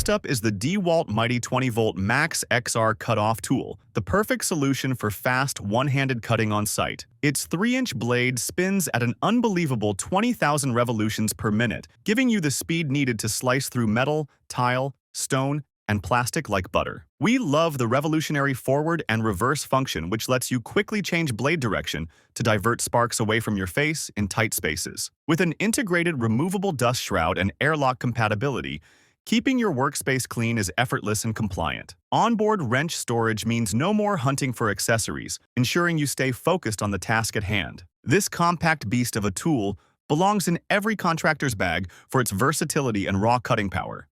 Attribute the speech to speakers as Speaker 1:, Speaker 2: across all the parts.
Speaker 1: First up is the DeWalt Mighty 20-volt Max XR Cut-Off Tool, the perfect solution for fast, one-handed cutting on site. Its 3-inch blade spins at an unbelievable 20,000 revolutions per minute, giving you the speed needed to slice through metal, tile, stone, and plastic like butter. We love the revolutionary forward and reverse function, which lets you quickly change blade direction to divert sparks away from your face in tight spaces. With an integrated removable dust shroud and airlock compatibility, keeping your workspace clean is effortless and compliant. Onboard wrench storage means no more hunting for accessories, ensuring you stay focused on the task at hand. This compact beast of a tool belongs in every contractor's bag for its versatility and raw cutting power.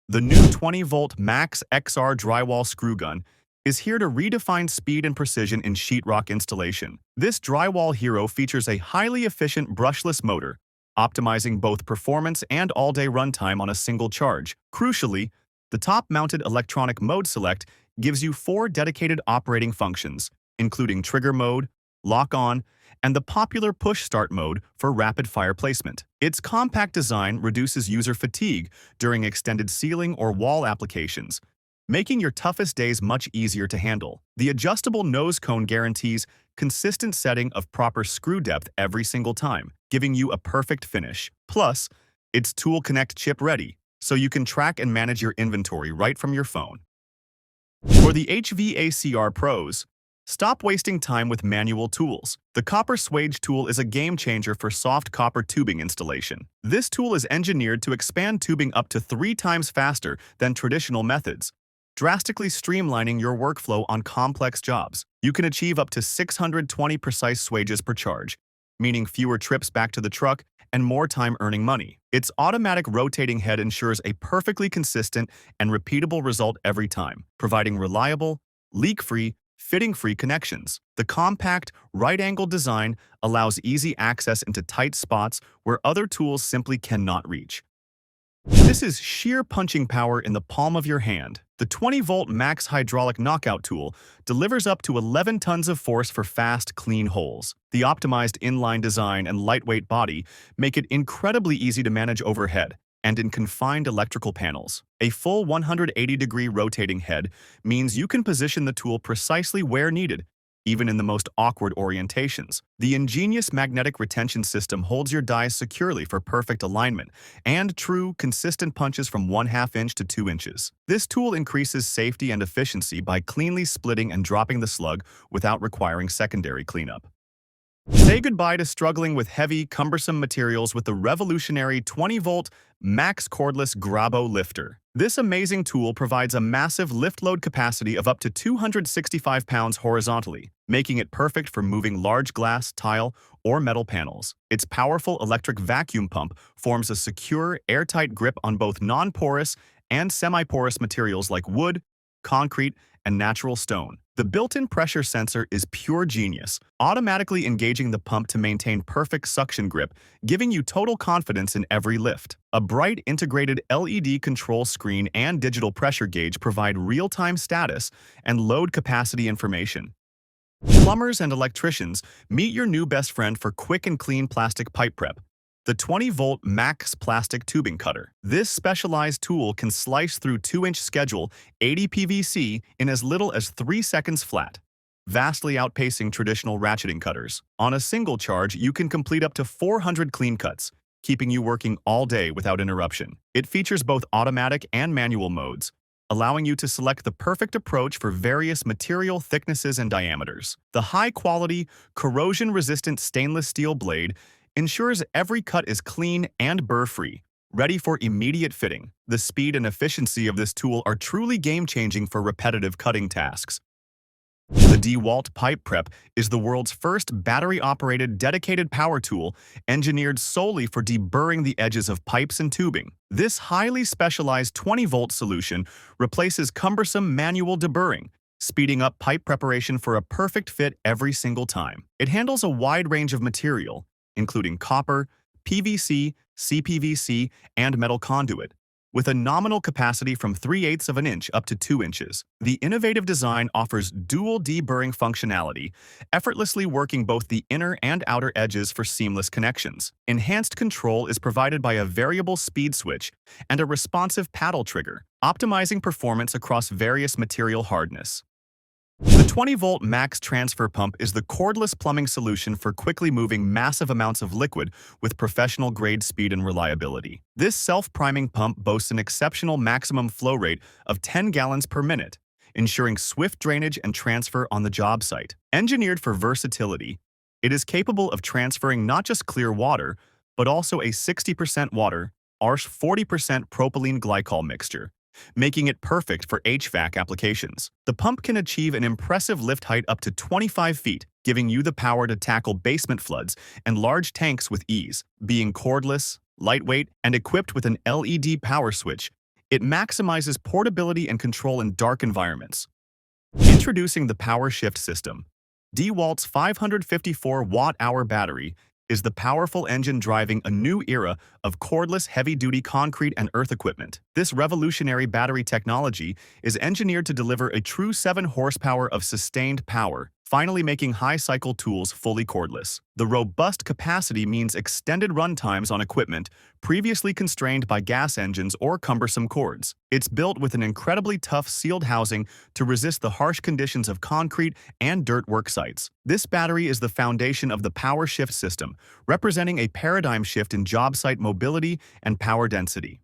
Speaker 1: The new 20-volt Max XR Drywall Screwgun is here to redefine speed and precision in sheetrock installation. This drywall hero features a highly efficient brushless motor, optimizing both performance and all-day runtime on a single charge. Crucially, the top-mounted electronic mode select gives you 4 dedicated operating functions, including trigger mode, lock-on, and the popular push-start mode for rapid-fire placement. Its compact design reduces user fatigue during extended ceiling or wall applications, making your toughest days much easier to handle. The adjustable nose cone guarantees consistent setting of proper screw depth every single time, giving you a perfect finish. Plus, it's Tool Connect chip ready, so you can track and manage your inventory right from your phone. For the HVAC pros, stop wasting time with manual tools. The copper Swage tool is a game changer for soft copper tubing installation. This tool is engineered to expand tubing up to 3 times faster than traditional methods, drastically streamlining your workflow on complex jobs. You can achieve up to 620 precise swages per charge, meaning fewer trips back to the truck and more time earning money. Its automatic rotating head ensures a perfectly consistent and repeatable result every time, providing reliable, leak-free, fitting-free connections. The compact, right-angle design allows easy access into tight spots where other tools simply cannot reach. This is sheer punching power in the palm of your hand. The 20-volt Max Hydraulic Knockout tool delivers up to 11 tons of force for fast, clean holes. The optimized inline design and lightweight body make it incredibly easy to manage overhead and in confined electrical panels. A full 180-degree rotating head means you can position the tool precisely where needed, even in the most awkward orientations. The ingenious magnetic retention system holds your dies securely for perfect alignment and true, consistent punches from 1/2 inch to 2 inches. This tool increases safety and efficiency by cleanly splitting and dropping the slug without requiring secondary cleanup. Say goodbye to struggling with heavy, cumbersome materials with the revolutionary 20-volt Max Cordless Grabo Lifter. This amazing tool provides a massive lift load capacity of up to 265 pounds horizontally, making it perfect for moving large glass, tile, or metal panels. Its powerful electric vacuum pump forms a secure, airtight grip on both non-porous and semi-porous materials like wood, concrete, and natural stone. The built-in pressure sensor is pure genius, automatically engaging the pump to maintain perfect suction grip, giving you total confidence in every lift. A bright integrated LED control screen and digital pressure gauge provide real-time status and load capacity information. Plumbers and electricians, meet your new best friend for quick and clean plastic pipe prep. The 20-volt Max Plastic Tubing Cutter. This specialized tool can slice through 2-inch schedule 80 PVC in as little as 3 seconds flat, vastly outpacing traditional ratcheting cutters. On a single charge, you can complete up to 400 clean cuts, keeping you working all day without interruption. It features both automatic and manual modes, allowing you to select the perfect approach for various material thicknesses and diameters. The high-quality, corrosion-resistant stainless steel blade ensures every cut is clean and burr-free, ready for immediate fitting. The speed and efficiency of this tool are truly game-changing for repetitive cutting tasks. The DeWalt Pipe Prep is the world's first battery-operated dedicated power tool engineered solely for deburring the edges of pipes and tubing. This highly specialized 20-volt solution replaces cumbersome manual deburring, speeding up pipe preparation for a perfect fit every single time. It handles a wide range of material, including copper, PVC, CPVC, and metal conduit, with a nominal capacity from 3/8 of an inch up to 2 inches. The innovative design offers dual deburring functionality, effortlessly working both the inner and outer edges for seamless connections. Enhanced control is provided by a variable speed switch and a responsive paddle trigger, optimizing performance across various material hardness. The 20-volt max transfer pump is the cordless plumbing solution for quickly moving massive amounts of liquid with professional-grade speed and reliability. This self-priming pump boasts an exceptional maximum flow rate of 10 gallons per minute, ensuring swift drainage and transfer on the job site. Engineered for versatility, it is capable of transferring not just clear water, but also a 60% water, or 40% propylene glycol mixture, making it perfect for HVAC applications. The pump can achieve an impressive lift height up to 25 feet, giving you the power to tackle basement floods and large tanks with ease. Being cordless, lightweight, and equipped with an LED power switch, it maximizes portability and control in dark environments. Introducing the Power Shift System. DeWalt's 554 watt-hour battery is the powerful engine driving a new era of cordless heavy-duty concrete and earth equipment. This revolutionary battery technology is engineered to deliver a true 7 horsepower of sustained power, finally making high-cycle tools fully cordless. The robust capacity means extended run times on equipment previously constrained by gas engines or cumbersome cords. It's built with an incredibly tough sealed housing to resist the harsh conditions of concrete and dirt work sites. This battery is the foundation of the Power Shift System, representing a paradigm shift in job site mobility and power density.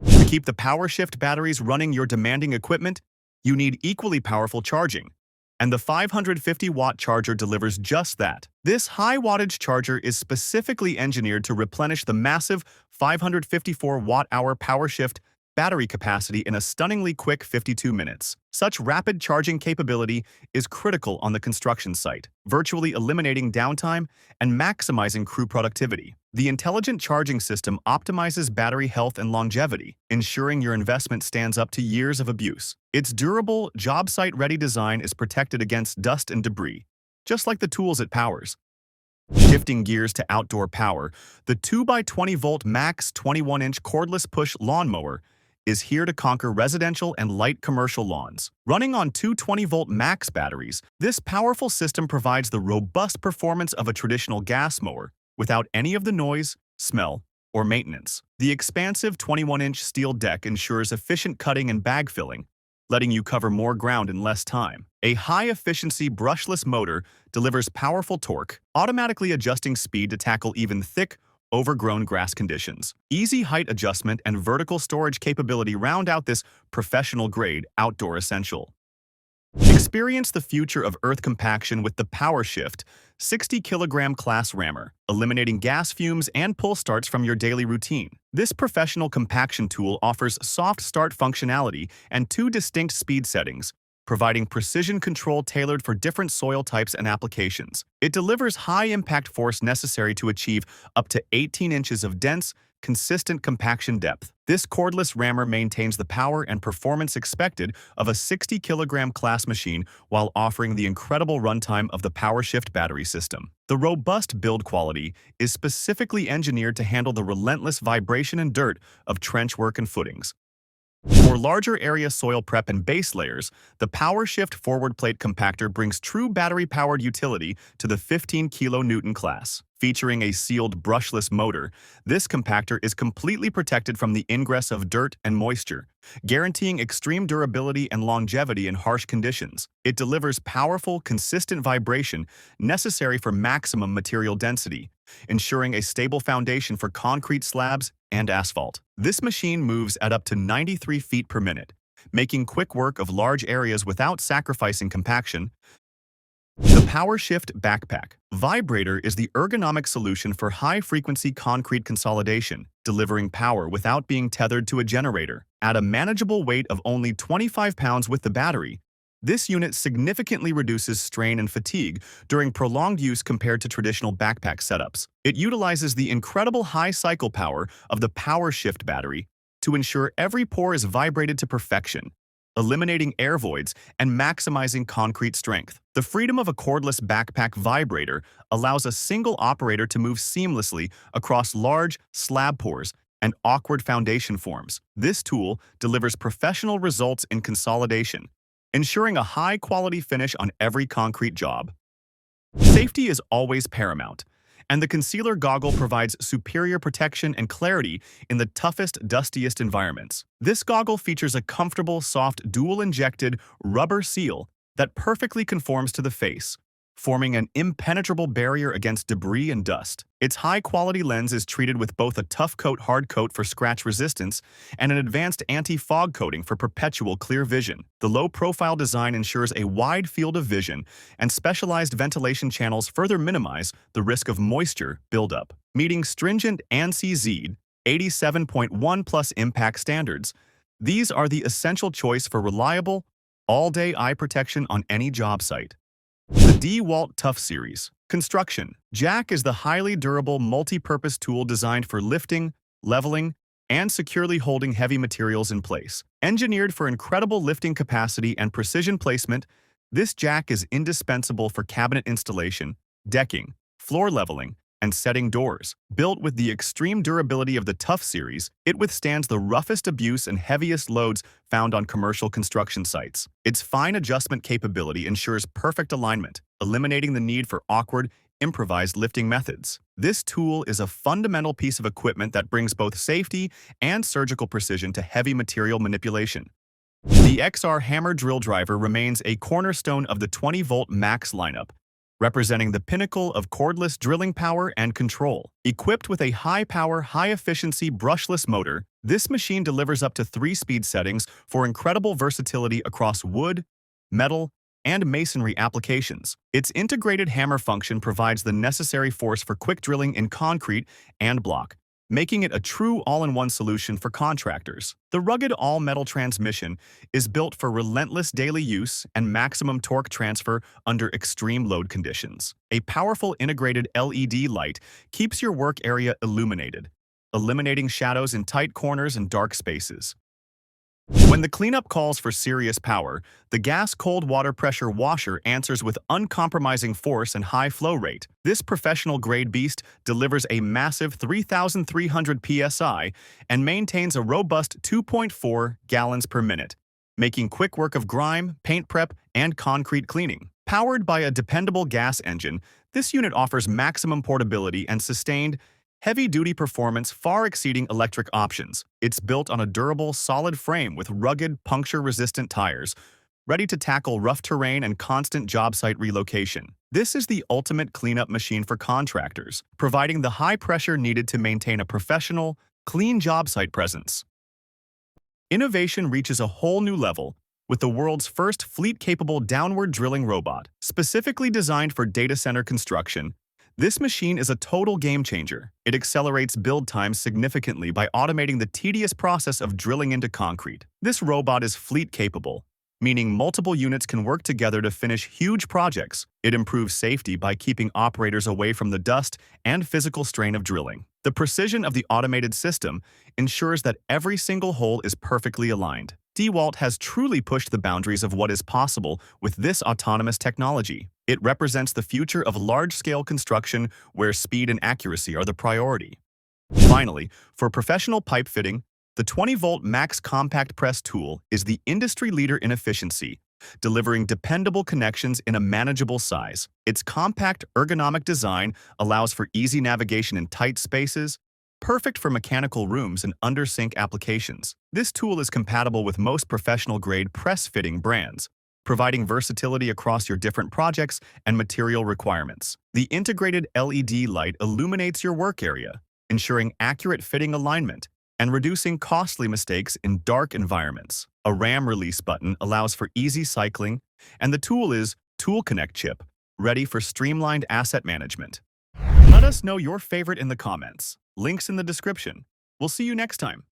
Speaker 1: To keep the Power Shift batteries running your demanding equipment, you need equally powerful charging, and the 550-watt charger delivers just that. This high-wattage charger is specifically engineered to replenish the massive 554-watt-hour PowerShift battery capacity in a stunningly quick 52 minutes. Such rapid charging capability is critical on the construction site, virtually eliminating downtime and maximizing crew productivity. The intelligent charging system optimizes battery health and longevity, ensuring your investment stands up to years of abuse. Its durable, job site-ready design is protected against dust and debris, just like the tools it powers. Shifting gears to outdoor power, the 2x20-volt max 21-inch cordless push lawnmower is here to conquer residential and light commercial lawns. Running on two 20-volt max batteries, this powerful system provides the robust performance of a traditional gas mower without any of the noise, smell, or maintenance. The expansive 21-inch steel deck ensures efficient cutting and bag filling, letting you cover more ground in less time. A high-efficiency brushless motor delivers powerful torque, automatically adjusting speed to tackle even thick, overgrown grass conditions. Easy height adjustment and vertical storage capability round out this professional-grade outdoor essential. Experience the future of earth compaction with the PowerShift 60-kilogram class rammer, eliminating gas fumes and pull starts from your daily routine. This professional compaction tool offers soft start functionality and 2 distinct speed settings, providing precision control tailored for different soil types and applications. It delivers high impact force necessary to achieve up to 18 inches of dense, consistent compaction depth. This cordless rammer maintains the power and performance expected of a 60-kilogram class machine while offering the incredible runtime of the PowerShift battery system. The robust build quality is specifically engineered to handle the relentless vibration and dirt of trench work and footings. For larger area soil prep and base layers, the PowerShift forward plate compactor brings true battery-powered utility to the 15 kilonewton class. Featuring a sealed brushless motor, this compactor is completely protected from the ingress of dirt and moisture, guaranteeing extreme durability and longevity in harsh conditions. It delivers powerful, consistent vibration necessary for maximum material density, ensuring a stable foundation for concrete slabs and asphalt. This machine moves at up to 93 feet per minute, making quick work of large areas without sacrificing compaction. The PowerShift Backpack Vibrator is the ergonomic solution for high-frequency concrete consolidation, delivering power without being tethered to a generator. At a manageable weight of only 25 pounds with the battery, this unit significantly reduces strain and fatigue during prolonged use compared to traditional backpack setups. It utilizes the incredible high cycle power of the PowerShift battery to ensure every pore is vibrated to perfection, eliminating air voids and maximizing concrete strength. The freedom of a cordless backpack vibrator allows a single operator to move seamlessly across large slab pours, and awkward foundation forms. This tool delivers professional results in consolidation, ensuring a high-quality finish on every concrete job. Safety is always paramount, and the concealer goggle provides superior protection and clarity in the toughest, dustiest environments. This goggle features a comfortable, soft, dual-injected rubber seal that perfectly conforms to the face, forming an impenetrable barrier against debris and dust. Its high-quality lens is treated with both a tough coat hard coat for scratch resistance and an advanced anti-fog coating for perpetual clear vision. The low-profile design ensures a wide field of vision, and specialized ventilation channels further minimize the risk of moisture buildup. Meeting stringent ANSI 87.1+ impact standards, these are the essential choice for reliable, all-day eye protection on any job site. The DeWalt Tough Series. Construction. Jack is the highly durable multi-purpose tool designed for lifting, leveling, and securely holding heavy materials in place. Engineered for incredible lifting capacity and precision placement, this jack is indispensable for cabinet installation, decking, floor leveling, and setting doors. Built with the extreme durability of the Tough Series, it withstands the roughest abuse and heaviest loads found on commercial construction sites. Its fine adjustment capability ensures perfect alignment, eliminating the need for awkward, improvised lifting methods. This tool is a fundamental piece of equipment that brings both safety and surgical precision to heavy material manipulation. The XR Hammer Drill Driver remains a cornerstone of the 20-volt Max lineup, representing the pinnacle of cordless drilling power and control. Equipped with a high-power, high-efficiency brushless motor, this machine delivers up to 3 speed settings for incredible versatility across wood, metal, and masonry applications. Its integrated hammer function provides the necessary force for quick drilling in concrete and block, making it a true all-in-one solution for contractors. The rugged all-metal transmission is built for relentless daily use and maximum torque transfer under extreme load conditions. A powerful integrated LED light keeps your work area illuminated, eliminating shadows in tight corners and dark spaces. When the cleanup calls for serious power, the gas cold water pressure washer answers with uncompromising force and high flow rate. This professional-grade beast delivers a massive 3,300 psi and maintains a robust 2.4 gallons per minute, making quick work of grime, paint prep, and concrete cleaning. Powered by a dependable gas engine, this unit offers maximum portability and sustained, heavy-duty performance far exceeding electric options. It's built on a durable, solid frame with rugged, puncture-resistant tires, ready to tackle rough terrain and constant job site relocation. This is the ultimate cleanup machine for contractors, providing the high pressure needed to maintain a professional, clean job site presence. Innovation reaches a whole new level with the world's first fleet-capable downward drilling robot. Specifically designed for data center construction, this machine is a total game-changer. It accelerates build times significantly by automating the tedious process of drilling into concrete. This robot is fleet-capable, meaning multiple units can work together to finish huge projects. It improves safety by keeping operators away from the dust and physical strain of drilling. The precision of the automated system ensures that every single hole is perfectly aligned. DeWalt has truly pushed the boundaries of what is possible with this autonomous technology. It represents the future of large-scale construction where speed and accuracy are the priority. Finally, for professional pipe fitting, the 20-volt Max Compact Press tool is the industry leader in efficiency, delivering dependable connections in a manageable size. Its compact, ergonomic design allows for easy navigation in tight spaces, perfect for mechanical rooms and under-sink applications. This tool is compatible with most professional-grade press-fitting brands, providing versatility across your different projects and material requirements. The integrated LED light illuminates your work area, ensuring accurate fitting alignment and reducing costly mistakes in dark environments. A RAM release button allows for easy cycling, and the tool is Tool Connect chip, ready for streamlined asset management. Let us know your favorite in the comments. Links in the description. We'll see you next time.